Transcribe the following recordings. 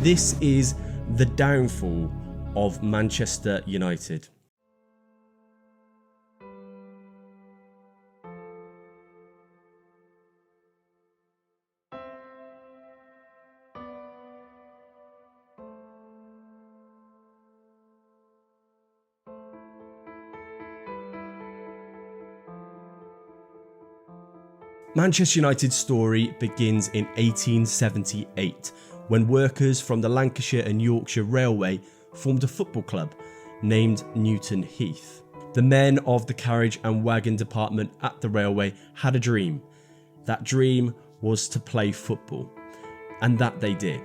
This is the downfall of Manchester United. Manchester United's story begins in 1878 when workers from the Lancashire and Yorkshire Railway formed a football club named Newton Heath. The men of the carriage and wagon department at the railway had a dream. That dream was to play football, and that they did.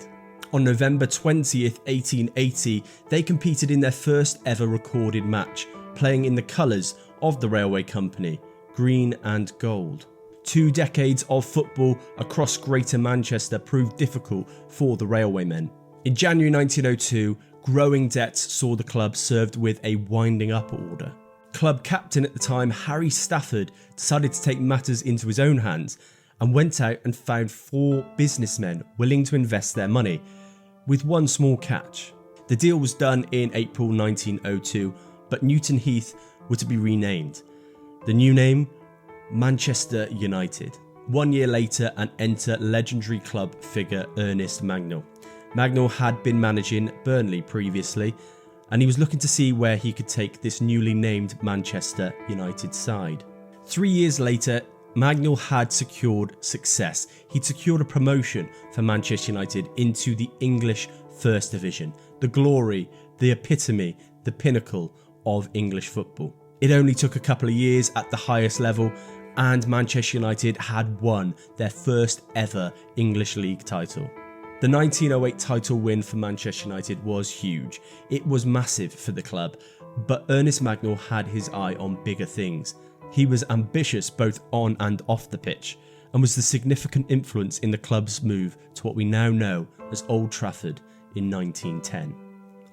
On November 20th, 1880, they competed in their first ever recorded match, playing in the colours of the railway company, green and gold. 2 decades of football across Greater Manchester proved difficult for the railwaymen. In January 1902, growing debts saw the club served with a winding up order. Club captain at the time, Harry Stafford, decided to take matters into his own hands and went out and found 4 businessmen willing to invest their money, with one small catch. The deal was done in April 1902, but Newton Heath were to be renamed. The new name? Manchester United. 1 year later, and enter legendary club figure Ernest Mangnall. Mangnall had been managing Burnley previously, and he was looking to see where he could take this newly named Manchester United side. 3 years later, Mangnall had secured success. He'd secured a promotion for Manchester United into the English First Division, the glory, the epitome, the pinnacle of English football. It only took a couple of years at the highest level, and Manchester United had won their first ever English League title. The 1908 title win for Manchester United was huge. It was massive for the club, but Ernest Mangnall had his eye on bigger things. He was ambitious both on and off the pitch, and was the significant influence in the club's move to what we now know as Old Trafford in 1910.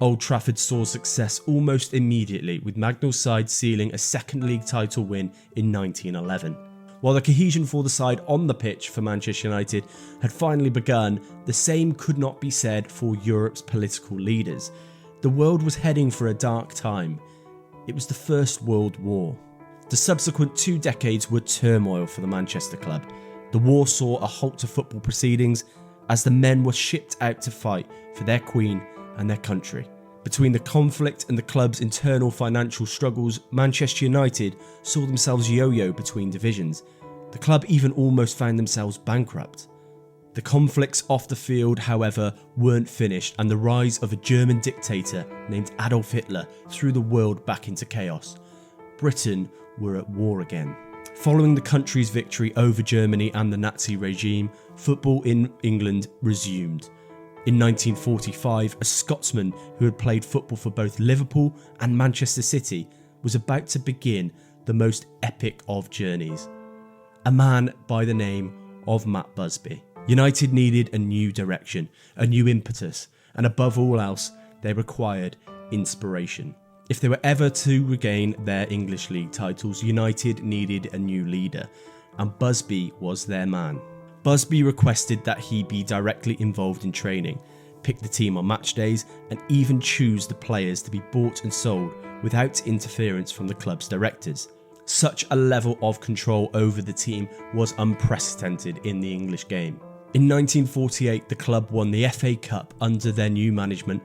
Old Trafford saw success almost immediately, with Mangnall's side sealing a second league title win in 1911. While the cohesion for the side on the pitch for Manchester United had finally begun, the same could not be said for Europe's political leaders. The world was heading for a dark time. It was the First World War. The subsequent 2 decades were turmoil for the Manchester club. The war saw a halt to football proceedings as the men were shipped out to fight for their queen and their country. Between the conflict and the club's internal financial struggles, Manchester United saw themselves yo-yo between divisions. The club even almost found themselves bankrupt. The conflicts off the field, however, weren't finished, and the rise of a German dictator named Adolf Hitler threw the world back into chaos. Britain were at war again. Following the country's victory over Germany and the Nazi regime, football in England resumed. In 1945, a Scotsman who had played football for both Liverpool and Manchester City was about to begin the most epic of journeys. A man by the name of Matt Busby. United needed a new direction, a new impetus, and above all else, they required inspiration. If they were ever to regain their English League titles, United needed a new leader, and Busby was their man. Busby requested that he be directly involved in training, pick the team on match days, and even choose the players to be bought and sold without interference from the club's directors. Such a level of control over the team was unprecedented in the English game. In 1948, the club won the FA Cup under their new management,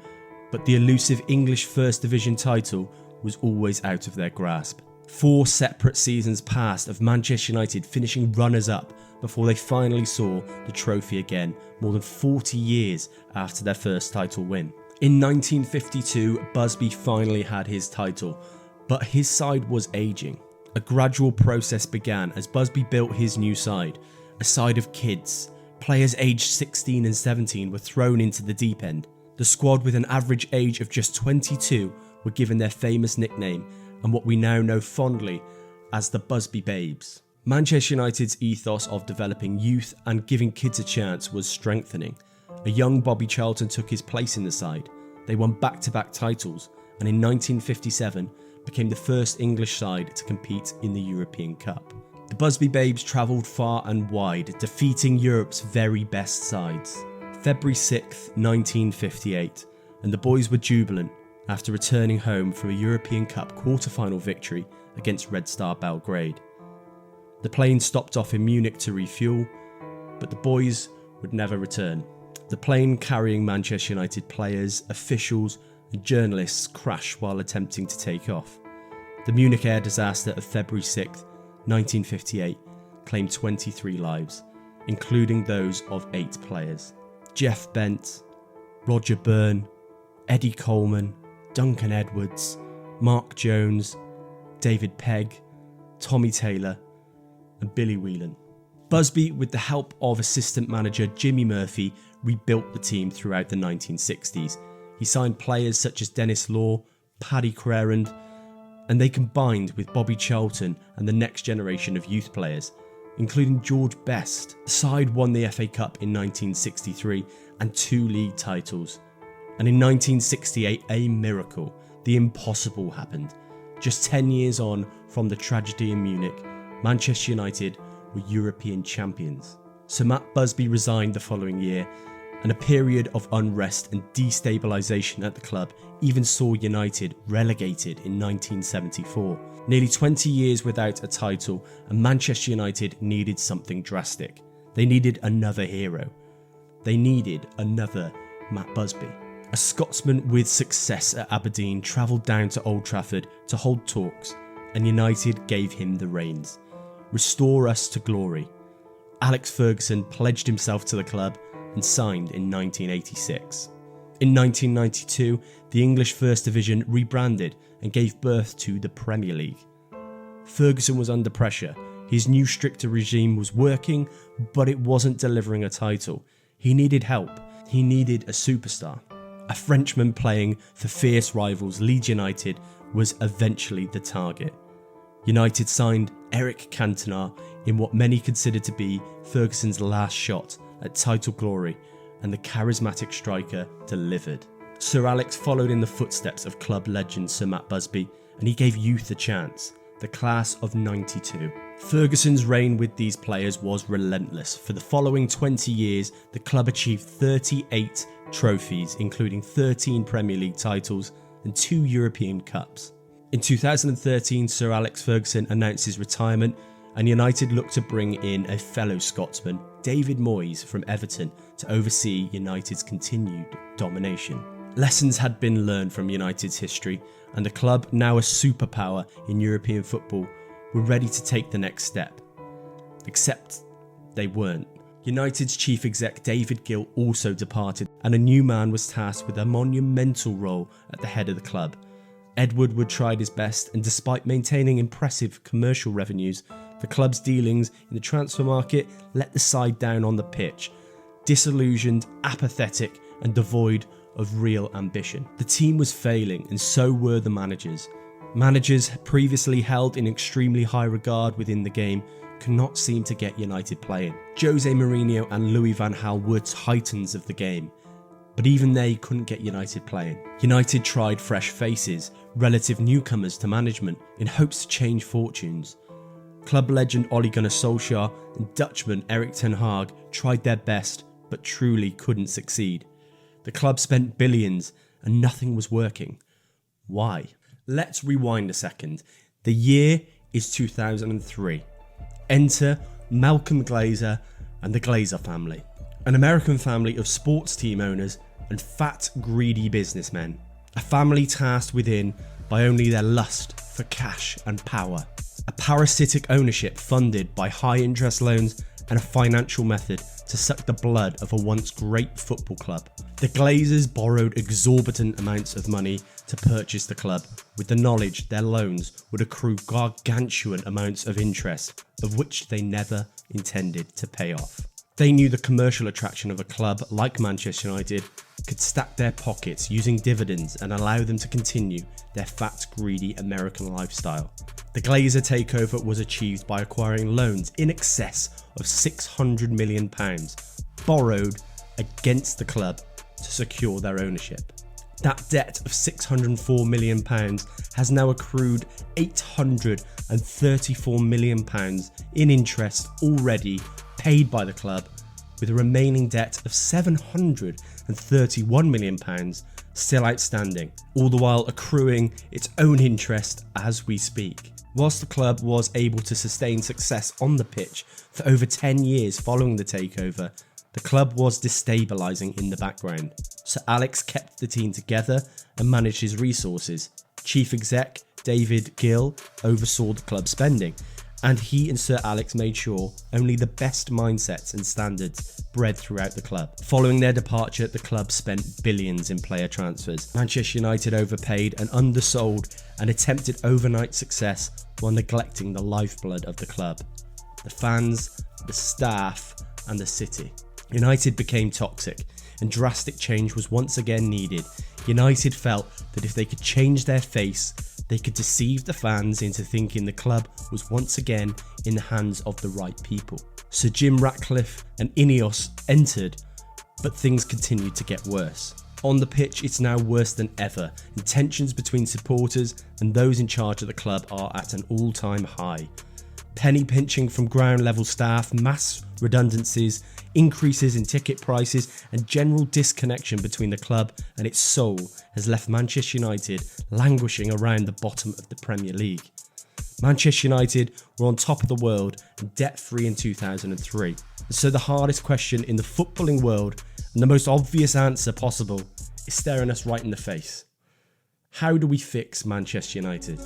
but the elusive English First Division title was always out of their grasp. 4 separate seasons passed of Manchester United finishing runners-up before they finally saw the trophy again, more than 40 years after their first title win. In 1952, Busby finally had his title, but his side was ageing. A gradual process began as Busby built his new side, a side of kids. Players aged 16 and 17 were thrown into the deep end. The squad, with an average age of just 22, were given their famous nickname and what we now know fondly as the Busby Babes. Manchester United's ethos of developing youth and giving kids a chance was strengthening. A young Bobby Charlton took his place in the side. They won back-to-back titles, and in 1957 became the first English side to compete in the European Cup. The Busby Babes travelled far and wide, defeating Europe's very best sides. February 6th, 1958, and the boys were jubilant after returning home from a European Cup quarter-final victory against Red Star Belgrade. The plane stopped off in Munich to refuel, but the boys would never return. The plane carrying Manchester United players, officials and journalists crashed while attempting to take off. The Munich air disaster of February 6th, 1958 claimed 23 lives, including those of 8 players. Jeff Bent, Roger Byrne, Eddie Coleman, Duncan Edwards, Mark Jones, David Pegg, Tommy Taylor and Billy Whelan. Busby, with the help of assistant manager Jimmy Murphy, rebuilt the team throughout the 1960s. He signed players such as Dennis Law, Paddy Crerand, and they combined with Bobby Charlton and the next generation of youth players, including George Best. The side won the FA Cup in 1963 and 2 league titles. And in 1968, a miracle, the impossible, happened. Just 10 years on from the tragedy in Munich, Manchester United were European champions. Sir Matt Busby resigned the following year, and a period of unrest and destabilisation at the club even saw United relegated in 1974. Nearly 20 years without a title, and Manchester United needed something drastic. They needed another hero. They needed another Matt Busby. A Scotsman with success at Aberdeen travelled down to Old Trafford to hold talks, and United gave him the reins. Restore us to glory. Alex Ferguson pledged himself to the club and signed in 1986. In 1992, the English First Division rebranded and gave birth to the Premier League. Ferguson was under pressure. His new stricter regime was working, but it wasn't delivering a title. He needed help. He needed a superstar. A Frenchman playing for fierce rivals Leeds United was eventually the target. United signed Eric Cantona in what many considered to be Ferguson's last shot at title glory, and the charismatic striker delivered. Sir Alex followed in the footsteps of club legend Sir Matt Busby, and he gave youth a chance, the class of '92. Ferguson's reign with these players was relentless. For the following 20 years, the club achieved 38 trophies, including 13 Premier League titles and 2 European Cups. In 2013, Sir Alex Ferguson announced his retirement, and United looked to bring in a fellow Scotsman, David Moyes from Everton, to oversee United's continued domination. Lessons had been learned from United's history, and the club, now a superpower in European football, were ready to take the next step. Except they weren't. United's chief exec David Gill also departed, and a new man was tasked with a monumental role at the head of the club. Ed Woodward tried his best, and despite maintaining impressive commercial revenues, the club's dealings in the transfer market let the side down on the pitch, disillusioned, apathetic and devoid of real ambition. The team was failing, and so were the managers. Managers previously held in extremely high regard within the game could not seem to get United playing. Jose Mourinho and Louis van Gaal were titans of the game, but even they couldn't get United playing. United tried fresh faces, relative newcomers to management, in hopes to change fortunes. Club legend Ole Gunnar Solskjaer and Dutchman Erik ten Hag tried their best, but truly couldn't succeed. The club spent billions and nothing was working. Why? Let's rewind a second. The year is 2003. Enter Malcolm Glazer and the Glazer family, an American family of sports team owners and fat, greedy businessmen. A family tasked within by only their lust for cash and power. A parasitic ownership funded by high interest loans and a financial method to suck the blood of a once great football club. The Glazers borrowed exorbitant amounts of money to purchase the club, with the knowledge their loans would accrue gargantuan amounts of interest, of which they never intended to pay off. They knew the commercial attraction of a club like Manchester United could stack their pockets using dividends and allow them to continue their fat, greedy American lifestyle. The Glazer takeover was achieved by acquiring loans in excess of £600 million, borrowed against the club to secure their ownership. That debt of £604 million has now accrued £834 million in interest already paid by the club, with a remaining debt of £731 million still outstanding, all the while accruing its own interest as we speak. Whilst the club was able to sustain success on the pitch for over 10 years following the takeover, the club was destabilising in the background. Sir Alex kept the team together and managed his resources. Chief Exec David Gill oversaw the club spending, and he and Sir Alex made sure only the best mindsets and standards bred throughout the club. Following their departure, the club spent billions in player transfers. Manchester United overpaid and undersold and attempted overnight success while neglecting the lifeblood of the club: the fans, the staff, and the city. United became toxic, and drastic change was once again needed. United felt that if they could change their face, they could deceive the fans into thinking the club was once again in the hands of the right people. Sir Jim Ratcliffe and Ineos entered, but things continued to get worse. On the pitch, it's now worse than ever, and tensions between supporters and those in charge of the club are at an all-time high. Penny pinching from ground level staff, mass redundancies, increases in ticket prices, and general disconnection between the club and its soul has left Manchester United languishing around the bottom of the Premier League. Manchester United were on top of the world and debt-free in 2003. So the hardest question in the footballing world, and the most obvious answer possible, is staring us right in the face. How do we fix Manchester United?